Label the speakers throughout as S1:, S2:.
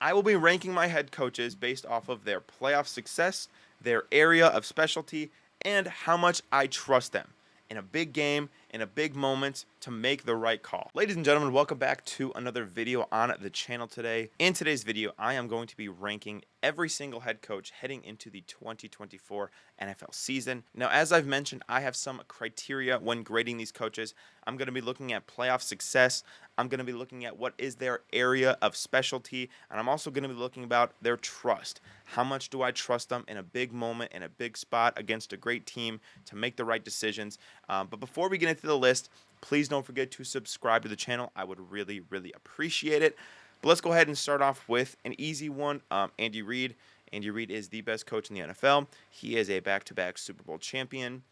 S1: I will be ranking my head coaches based off of their playoff success, their area of specialty, and how much I trust them in a big game, in a big moment to make the right call. Ladies and gentlemen, welcome back to another video on the channel today. In today's video, I am going to be ranking every single head coach heading into the 2024 NFL season. Now, as I've mentioned, I have some criteria when grading these coaches. I'm going to be looking at playoff success. I'm going to be looking at what is their area of specialty, and I'm also going to be looking about their trust. How much do I trust them in a big moment, in a big spot against a great team to make the right decisions? But before we get into the list, please don't forget to subscribe to the channel. I would really, really appreciate it. But let's go ahead and start off with an easy one. Andy Reid. Andy Reid is the best coach in the NFL. He is a back-to-back Super Bowl champion.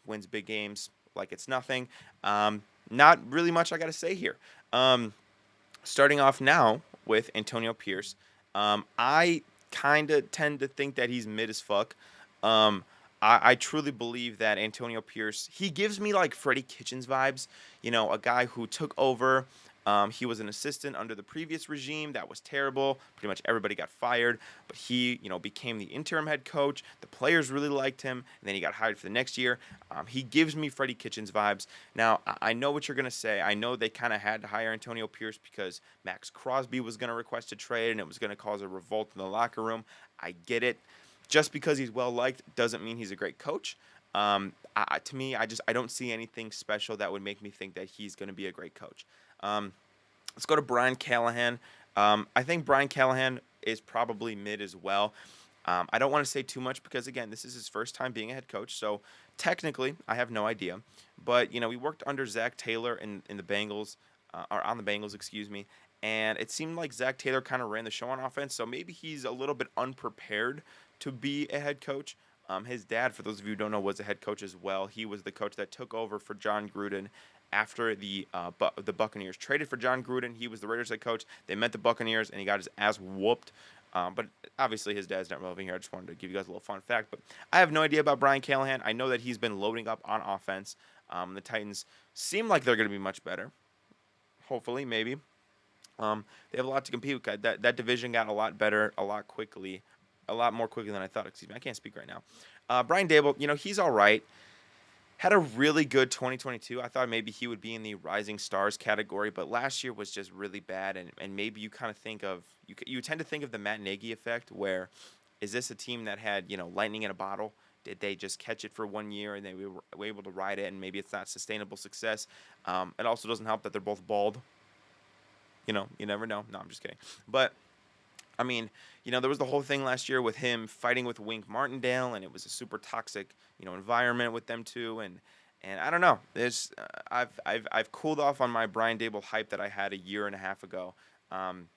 S1: Wins big games like it's nothing. Not really much I got to say here. Starting off now with Antonio Pierce. I kind of tend to think that he's mid as fuck. I truly believe that Antonio Pierce, he gives me like Freddie Kitchens vibes. You know, a guy who took over. He was an assistant under the previous regime. That was terrible. Pretty much everybody got fired. But he, became the interim head coach. The players really liked him. And then he got hired for the next year. He gives me Freddie Kitchens vibes. Now, I know what you're going to say. I know they kind of had to hire Antonio Pierce because Max Crosby was going to request a trade and it was going to cause a revolt in the locker room. I get it. Just because he's well-liked doesn't mean he's a great coach. To me, I don't see anything special that would make me think that he's going to be a great coach. Let's go to Brian Callahan. I think Brian Callahan is probably mid as well. I don't want to say too much because, again, this is his first time being a head coach. So, technically, I have no idea. But, we worked under Zach Taylor in the Bengals, or on the Bengals, excuse me. And it seemed like Zach Taylor kind of ran the show on offense. So, maybe he's a little bit unprepared to be a head coach. His dad, for those of you who don't know, was a head coach as well. He was the coach that took over for John Gruden after the Buccaneers traded for John Gruden. He was the Raiders head coach. They met the Buccaneers, and he got his ass whooped. But obviously his dad's not relevant here. I just wanted to give you guys a little fun fact. But I have no idea about Brian Callahan. I know that he's been loading up on offense. The Titans seem like they're going to be much better. Hopefully, maybe. They have a lot to compete with. That division got a lot better a lot more quickly than I thought. Excuse me, I can't speak right now. Brian Dable, he's all right. Had a really good 2022. I thought maybe he would be in the rising stars category, but last year was just really bad. And maybe you kind of think of you tend to think of the Matt Nagy effect, where is this a team that had lightning in a bottle? Did they just catch it for 1 year and they were able to ride it, and maybe it's not sustainable success? It also doesn't help that they're both bald. You never know. No, I'm just kidding. But I mean, there was the whole thing last year with him fighting with Wink Martindale, and it was a super toxic, environment with them two. And I don't know. I've cooled off on my Brian Dable hype that I had a year and a half ago. I'm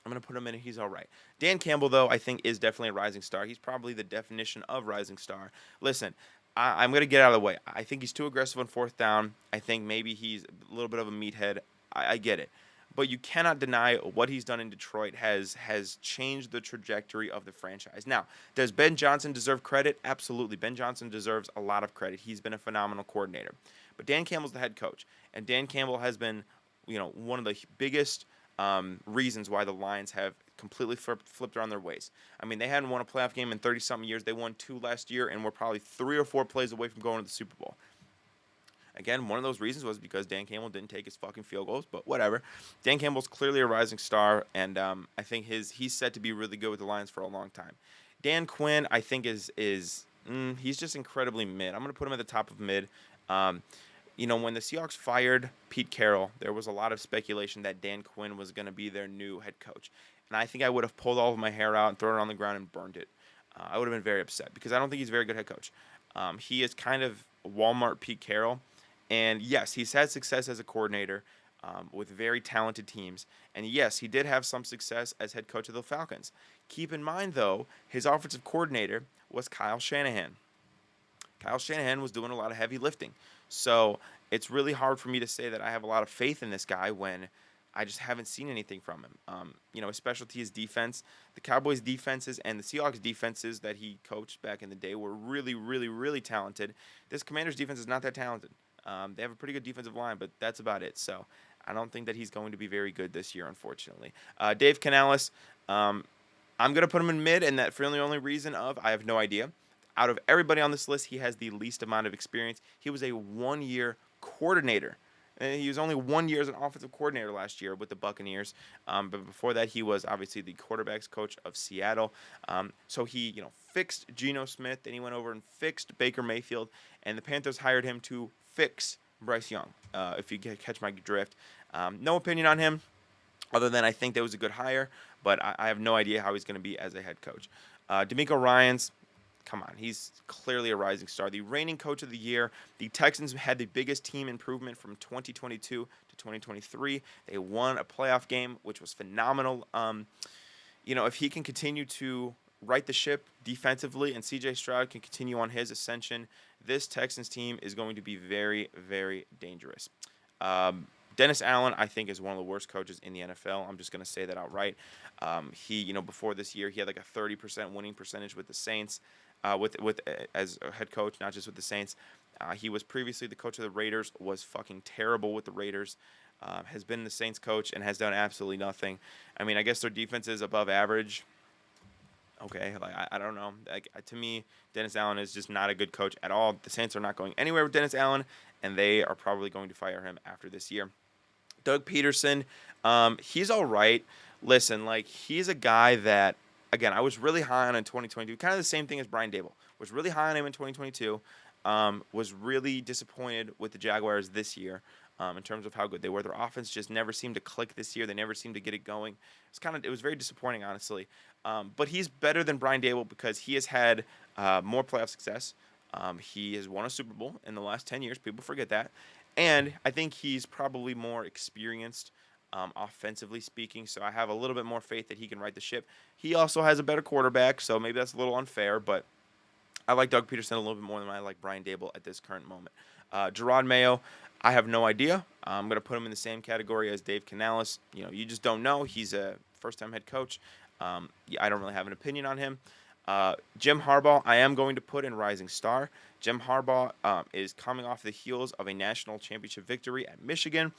S1: gonna put him in. He's all right. Dan Campbell, though, I think is definitely a rising star. He's probably the definition of rising star. Listen, I'm gonna get out of the way. I think he's too aggressive on fourth down. I think maybe he's a little bit of a meathead. I get it. But you cannot deny what he's done in Detroit has changed the trajectory of the franchise. Now, does Ben Johnson deserve credit? Absolutely. Ben Johnson deserves a lot of credit. He's been a phenomenal coordinator. But Dan Campbell's the head coach. And Dan Campbell has been, one of the biggest reasons why the Lions have completely flipped around their ways. I mean, they hadn't won a playoff game in 30-something years. They won 2 last year and were probably 3 or 4 plays away from going to the Super Bowl. Again, one of those reasons was because Dan Campbell didn't take his fucking field goals, but whatever. Dan Campbell's clearly a rising star, and I think he's set to be really good with the Lions for a long time. Dan Quinn, I think, is he's just incredibly mid. I'm going to put him at the top of mid. When the Seahawks fired Pete Carroll, there was a lot of speculation that Dan Quinn was going to be their new head coach. And I think I would have pulled all of my hair out and thrown it on the ground and burned it. I would have been very upset because I don't think he's a very good head coach. He is kind of Walmart Pete Carroll. And yes, he's had success as a coordinator with very talented teams. And yes, he did have some success as head coach of the Falcons. Keep in mind, though, his offensive coordinator was Kyle Shanahan. Kyle Shanahan was doing a lot of heavy lifting. So it's really hard for me to say that I have a lot of faith in this guy when I just haven't seen anything from him. His specialty is defense. The Cowboys' defenses and the Seahawks' defenses that he coached back in the day were really, really, really talented. This Commanders' defense is not that talented. They have a pretty good defensive line, but that's about it. So I don't think that he's going to be very good this year, unfortunately. Dave Canales, I'm going to put him in mid, and that for the only reason of I have no idea. Out of everybody on this list, he has the least amount of experience. He was a one-year coordinator. And he was only 1 year as an offensive coordinator last year with the Buccaneers. But before that, he was obviously the quarterbacks coach of Seattle. So he, fixed Geno Smith. Then he went over and fixed Baker Mayfield. And the Panthers hired him to fix Bryce Young, if you catch my drift. No opinion on him other than I think that was a good hire, but I have no idea how he's going to be as a head coach. D'Amico Ryans, come on, he's clearly a rising star. The reigning coach of the year. The Texans had the biggest team improvement from 2022 to 2023. They won a playoff game, which was phenomenal. If he can continue to right the ship defensively and C.J. Stroud can continue on his ascension, this Texans team is going to be very, very dangerous. Dennis Allen, I think, is one of the worst coaches in the NFL. I'm just going to say that outright. He, before this year, he had like a 30% winning percentage with the Saints, as a head coach, not just with the Saints. He was previously the coach of the Raiders, was fucking terrible with the Raiders, has been the Saints coach, and has done absolutely nothing. I mean, I guess their defense is above average. Okay, I don't know. To me, Dennis Allen is just not a good coach at all. The Saints are not going anywhere with Dennis Allen, and they are probably going to fire him after this year. Doug Peterson, he's all right. Listen, he's a guy that, again, I was really high on in 2022. Kind of the same thing as Brian Daboll. Was really high on him in 2022. Was really disappointed with the Jaguars this year in terms of how good they were. Their offense just never seemed to click this year. They never seemed to get it going. It was very disappointing, honestly. But he's better than Brian Daboll because he has had more playoff success. He has won a Super Bowl in the last 10 years. People forget that. And I think he's probably more experienced offensively speaking, so I have a little bit more faith that he can right the ship. He also has a better quarterback, so maybe that's a little unfair, but I like Doug Peterson a little bit more than I like Brian Daboll at this current moment. Gerard Mayo, I have no idea. I'm going to put him in the same category as Dave Canales. You just don't know. He's a first-time head coach. I don't really have an opinion on him. Jim Harbaugh, I am going to put in rising star. Jim Harbaugh is coming off the heels of a national championship victory at Michigan.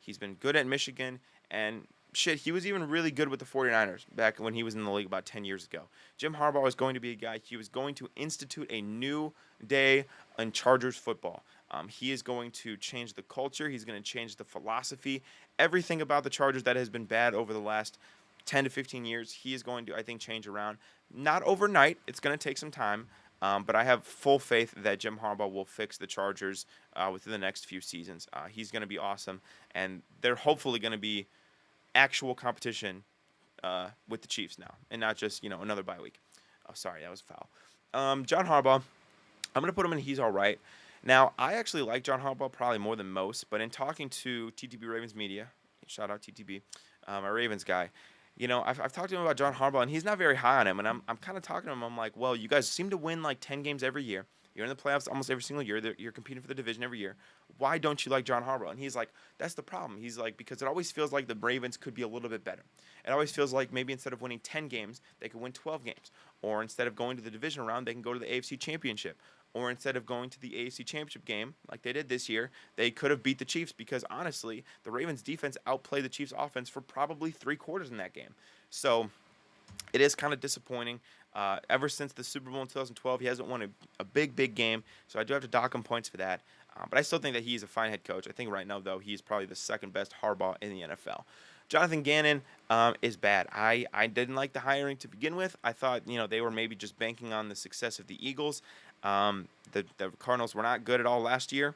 S1: He's been good at Michigan, and he was even really good with the 49ers back when he was in the league about 10 years ago. Jim Harbaugh was going to be a guy, he was going to institute a new day in Chargers football. He is going to change the culture. He's going to change the philosophy. Everything about the Chargers that has been bad over the last 10 to 15 years, he is going to, I think, change around. Not overnight. It's going to take some time. But I have full faith that Jim Harbaugh will fix the Chargers within the next few seasons. He's going to be awesome. And they're hopefully going to be actual competition with the Chiefs now. And not just, another bye week. Oh, sorry. That was foul. John Harbaugh, I'm going to put him in he's all right. Now, I actually like John Harbaugh probably more than most. But in talking to TTB Ravens Media, shout out TTB, my Ravens guy, I've talked to him about John Harbaugh, and he's not very high on him. And I'm kind of talking to him. I'm like, well, you guys seem to win 10 games every year. You're in the playoffs almost every single year. You're competing for the division every year. Why don't you like John Harbaugh? And he's like, that's the problem. He's like, because it always feels like the Ravens could be a little bit better. It always feels like maybe instead of winning 10 games, they could win 12 games. Or instead of going to the division round, they can go to the AFC Championship. Or instead of going to the AFC Championship game, like they did this year, they could have beat the Chiefs because, honestly, the Ravens' defense outplayed the Chiefs' offense for probably 3 quarters in that game. So it is kind of disappointing. Ever since the Super Bowl in 2012, he hasn't won a big game, so I do have to dock him points for that. But I still think that he's a fine head coach. I think right now, though, he's probably the second best Harbaugh in the NFL. Jonathan Gannon is bad. I didn't like the hiring to begin with. I thought, they were maybe just banking on the success of the Eagles. The Cardinals were not good at all last year.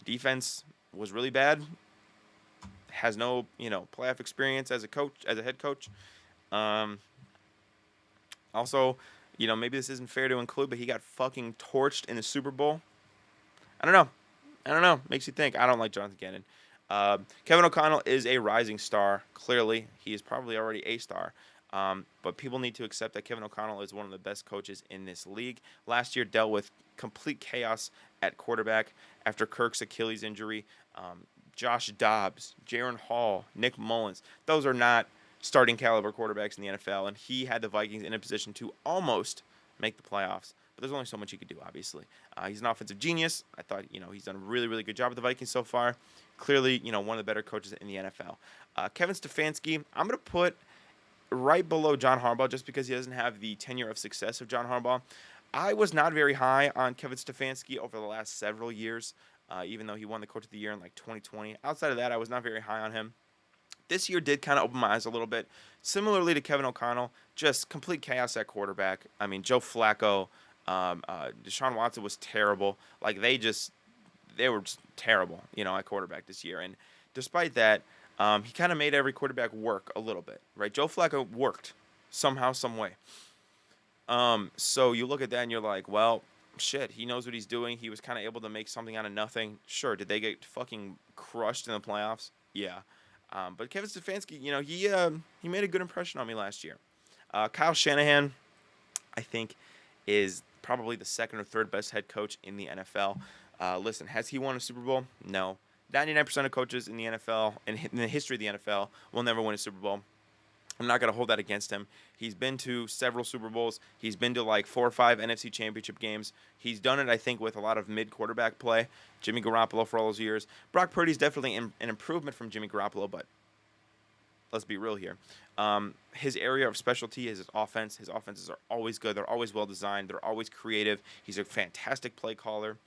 S1: Defense was really bad. Has no, playoff experience as a head coach. Also, maybe this isn't fair to include, but he got fucking torched in the Super Bowl. I don't know. Makes you think. I don't like Jonathan Gannon. Kevin O'Connell is a rising star. Clearly, he is probably already a star. But people need to accept that Kevin O'Connell is one of the best coaches in this league. Last year dealt with complete chaos at quarterback after Kirk's Achilles injury. Josh Dobbs, Jaron Hall, Nick Mullins. Those are not starting caliber quarterbacks in the NFL, and he had the Vikings in a position to almost make the playoffs. But there's only so much he could do, obviously. He's an offensive genius. I thought, he's done a really, really good job with the Vikings so far. Clearly, one of the better coaches in the NFL. Kevin Stefanski, I'm going to put right below John Harbaugh just because he doesn't have the tenure of success of John Harbaugh. I was not very high on Kevin Stefanski over the last several years, even though he won the Coach of the Year in like 2020. Outside of that, I was not very high on him. This year did kind of open my eyes a little bit. Similarly to Kevin O'Connell, just complete chaos at quarterback. I mean, Joe Flacco, Deshaun Watson was terrible. Like they were just terrible, at quarterback this year. And despite that, he kind of made every quarterback work a little bit, right? Joe Flacco worked somehow, some way. So you look at that and you're like, well, shit, he knows what he's doing. He was kind of able to make something out of nothing. Sure, did they get fucking crushed in the playoffs? Yeah. But Kevin Stefanski, he made a good impression on me last year. Kyle Shanahan, I think, is probably the second or third best head coach in the NFL. Listen, has he won a Super Bowl? No. 99% of coaches in the NFL, in the history of the NFL, will never win a Super Bowl. I'm not going to hold that against him. He's been to several Super Bowls. He's been to like 4 or 5 NFC Championship games. He's done it, I think, with a lot of mid-quarterback play. Jimmy Garoppolo for all those years. Brock Purdy's definitely an improvement from Jimmy Garoppolo, but let's be real here. His area of specialty is his offense. His offenses are always good. They're always well-designed. They're always creative. He's a fantastic play caller.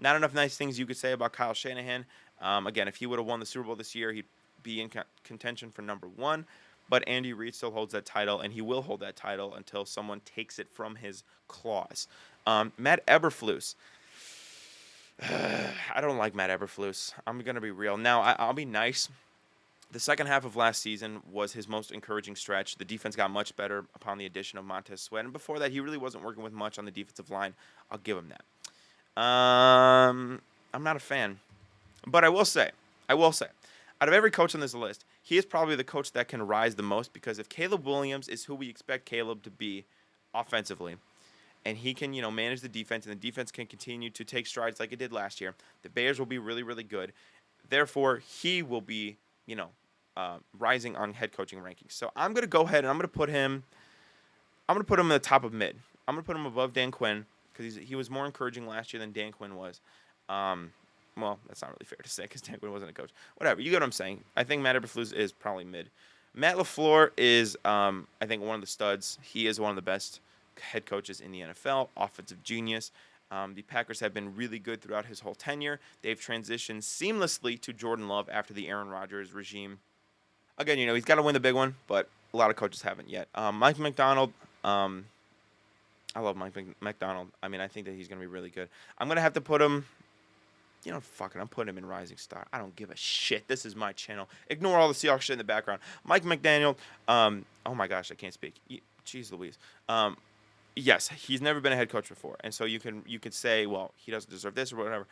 S1: Not enough nice things you could say about Kyle Shanahan. Again, if he would have won the Super Bowl this year, he'd be in contention for number 1. But Andy Reid still holds that title, and he will hold that title until someone takes it from his claws. Matt Eberflus. I don't like Matt Eberflus. I'm going to be real. Now, I'll be nice. The second half of last season was his most encouraging stretch. The defense got much better upon the addition of Montez Sweat. And before that, he really wasn't working with much on the defensive line. I'll give him that. I'm not a fan. But I will say, out of every coach on this list, he is probably the coach that can rise the most because if Caleb Williams is who we expect Caleb to be offensively, and he can, manage the defense, and the defense can continue to take strides like it did last year, the Bears will be really, really good. Therefore, he will be, rising on head coaching rankings. So I'm going to go ahead and I'm going to put him in the top of mid. I'm going to put him above Dan Quinn because he was more encouraging last year than Dan Quinn was. Well, that's not really fair to say because Dan Quinn wasn't a coach. Whatever, you get what I'm saying. I think Matt Eberflus is probably mid. Matt LaFleur is, I think, one of the studs. He is one of the best head coaches in the NFL, offensive genius. The Packers have been really good throughout his whole tenure. They've transitioned seamlessly to Jordan Love after the Aaron Rodgers regime. Again, he's got to win the big one, but a lot of coaches haven't yet. Mike McDonald, I love Mike McDonald. I mean, I think that he's going to be really good. I'm going to have to put him... fuck it. I'm putting him in Rising Star. I don't give a shit. This is my channel. Ignore all the Seahawks shit in the background. Mike McDaniel. Oh my gosh, I can't speak. Jeez Louise. Yes, he's never been a head coach before, and so you could say, well, he doesn't deserve this or whatever.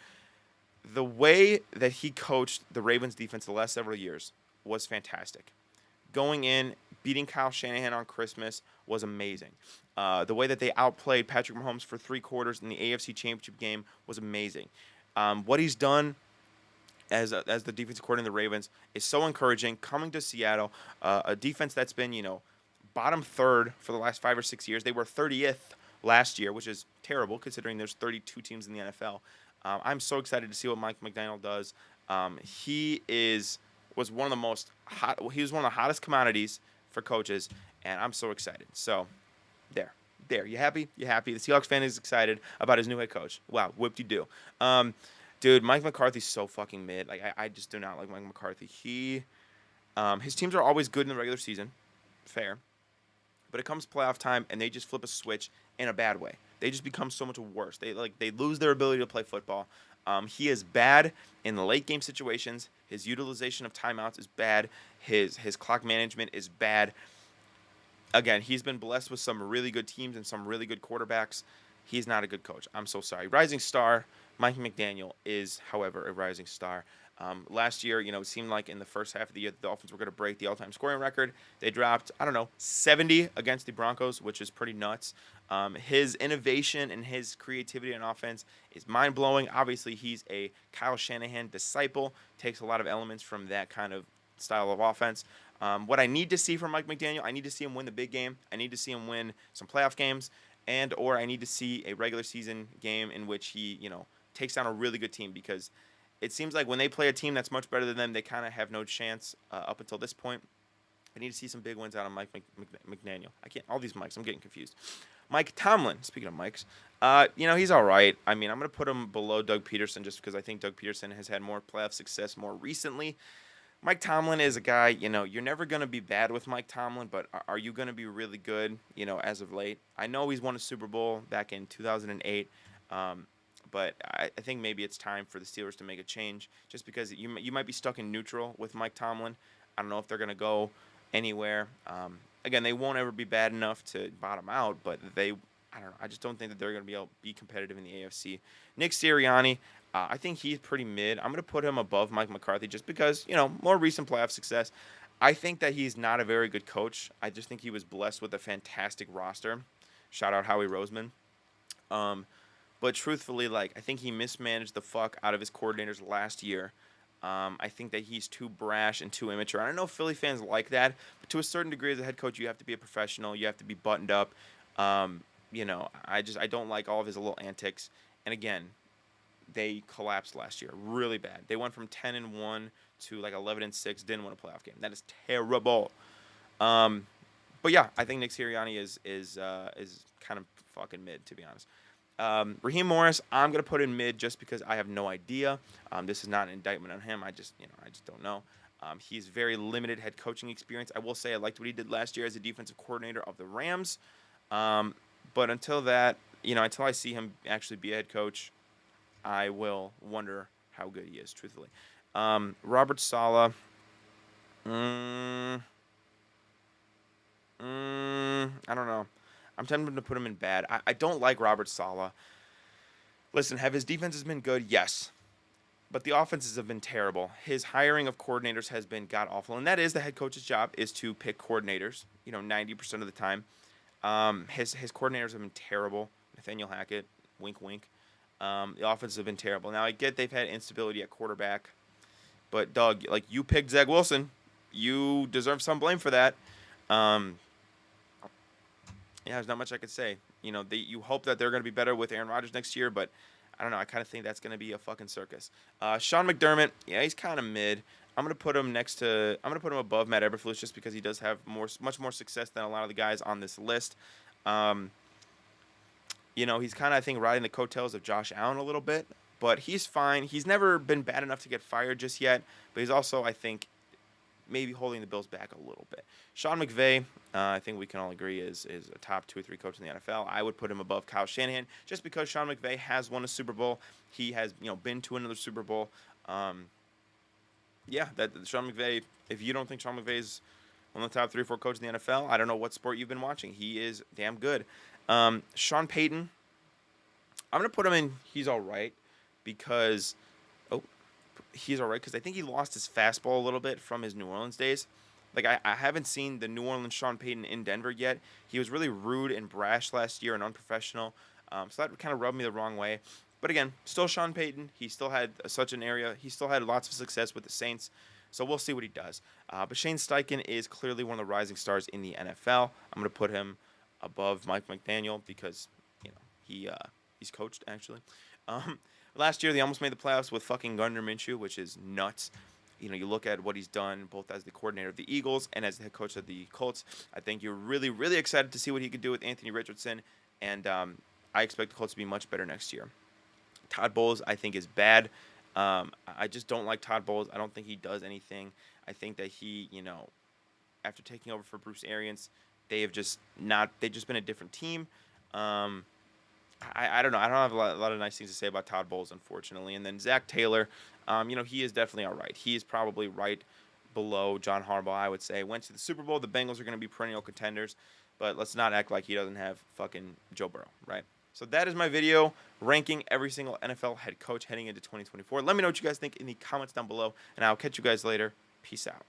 S1: The way that he coached the Ravens defense the last several years was fantastic. Going in, beating Kyle Shanahan on Christmas was amazing. The way that they outplayed Patrick Mahomes for 3 quarters in the AFC Championship game was amazing. What he's done as the defensive coordinator of the Ravens is so encouraging. Coming to Seattle, a defense that's been, bottom third for the last 5 or 6 years. They were 30th last year, which is terrible considering there's 32 teams in the NFL. I'm so excited to see what Mike McDaniel does. He was one of the most hot. He was one of the hottest commodities for coaches, and I'm so excited. So, there. You happy? You happy? The Seahawks fan is excited about his new head coach. Wow, whoop-de-doo. Dude, Mike McCarthy's so fucking mid. Like, I just do not like Mike McCarthy. His teams are always good in the regular season. Fair. But it comes playoff time, and they just flip a switch in a bad way. They just become so much worse. They lose their ability to play football. He is bad in the late game situations. His utilization of timeouts is bad. His clock management is bad. Again, he's been blessed with some really good teams and some really good quarterbacks. He's not a good coach. I'm so sorry. Rising star, Mike McDaniel is, however, a rising star. Last year, it seemed like in the first half of the year, the Dolphins were going to break the all-time scoring record. They dropped, 70 against the Broncos, which is pretty nuts. His innovation and his creativity on offense is mind-blowing. Obviously, he's a Kyle Shanahan disciple, takes a lot of elements from that kind of style of offense. What I need to see from Mike McDaniel, I need to see him win the big game. I need to see him win some playoff games, or I need to see a regular season game in which he, takes down a really good team, because it seems like when they play a team that's much better than them, they kind of have no chance up until this point. I need to see some big wins out of Mike McDaniel. I can't. All these mics. I'm getting confused. Mike Tomlin. Speaking of mics, he's all right. I mean, I'm gonna put him below Doug Peterson just because I think Doug Peterson has had more playoff success more recently. Mike Tomlin is a guy. You're never gonna be bad with Mike Tomlin, but are you gonna be really good? As of late, I know he's won a Super Bowl back in 2008. But I think maybe it's time for the Steelers to make a change, just because you might be stuck in neutral with Mike Tomlin. I don't know if they're going to go anywhere. Again, they won't ever be bad enough to bottom out, but I don't know. I just don't think that they're going to be able to be competitive in the AFC. Nick Sirianni, I think he's pretty mid. I'm going to put him above Mike McCarthy just because, more recent playoff success. I think that he's not a very good coach. I just think he was blessed with a fantastic roster. Shout out Howie Roseman. But truthfully, I think he mismanaged the fuck out of his coordinators last year. I think that he's too brash and too immature. I don't know if Philly fans like that, but to a certain degree as a head coach, you have to be a professional. You have to be buttoned up. I don't like all of his little antics. And again, they collapsed last year really bad. They went from 10-1 to 11-6, didn't win a playoff game. That is terrible. But yeah, I think Nick Sirianni is kind of fucking mid, to be honest. Raheem Morris, I'm gonna put in mid just because I have no idea. This is not an indictment on him. I just don't know. He's very limited head coaching experience. I will say I liked what he did last year as a defensive coordinator of the Rams. But until that, until I see him actually be a head coach, I will wonder how good he is, truthfully. Robert Saleh. I don't know. I'm tempted to put him in bad. I don't like Robert Saleh. Listen, have his defenses been good? Yes. But the offenses have been terrible. His hiring of coordinators has been god-awful. And that is the head coach's job, is to pick coordinators, 90% of the time. His coordinators have been terrible. Nathaniel Hackett, wink, wink. The offenses have been terrible. Now, I get they've had instability at quarterback. But, Doug, you picked Zach Wilson. You deserve some blame for that. Yeah, there's not much I could say. You hope that they're going to be better with Aaron Rodgers next year, but I don't know. I kind of think that's going to be a fucking circus. Sean McDermott, yeah, he's kind of mid. I'm going to put him above Matt Eberflus just because he does have much more success than a lot of the guys on this list. He's kind of, I think, riding the coattails of Josh Allen a little bit, but he's fine. He's never been bad enough to get fired just yet, but he's also, I think, maybe holding the Bills back a little bit. Sean McVay, I think we can all agree, is a top 2 or 3 coach in the NFL. I would put him above Kyle Shanahan just because Sean McVay has won a Super Bowl. He has, been to another Super Bowl. Sean McVay, if you don't think Sean McVay is one of the top 3 or 4 coaches in the NFL, I don't know what sport you've been watching. He is damn good. Sean Payton, I'm going to put him in, he's all right because I think he lost his fastball a little bit from his New Orleans days. I haven't seen the New Orleans Sean Payton in Denver yet. He was really rude and brash last year and unprofessional. So that kind of rubbed me the wrong way. But again, still Sean Payton. He still had such an area. He still had lots of success with the Saints. So we'll see what he does. But Shane Steichen is clearly one of the rising stars in the NFL. I'm going to put him above Mike McDaniel because, he's coached, actually. Last year, they almost made the playoffs with fucking Gardner Minshew, which is nuts. You look at what he's done both as the coordinator of the Eagles and as the head coach of the Colts. I think you're really, really excited to see what he could do with Anthony Richardson, and I expect the Colts to be much better next year. Todd Bowles, I think, is bad. I just don't like Todd Bowles. I don't think he does anything. I think that he, after taking over for Bruce Arians, they've just been a different team. I don't know. I don't have a lot of nice things to say about Todd Bowles, unfortunately. And then Zach Taylor, he is definitely all right. He is probably right below John Harbaugh, I would say. Went to the Super Bowl. The Bengals are going to be perennial contenders. But let's not act like he doesn't have fucking Joe Burrow, right? So that is my video ranking every single NFL head coach heading into 2024. Let me know what you guys think in the comments down below, and I'll catch you guys later. Peace out.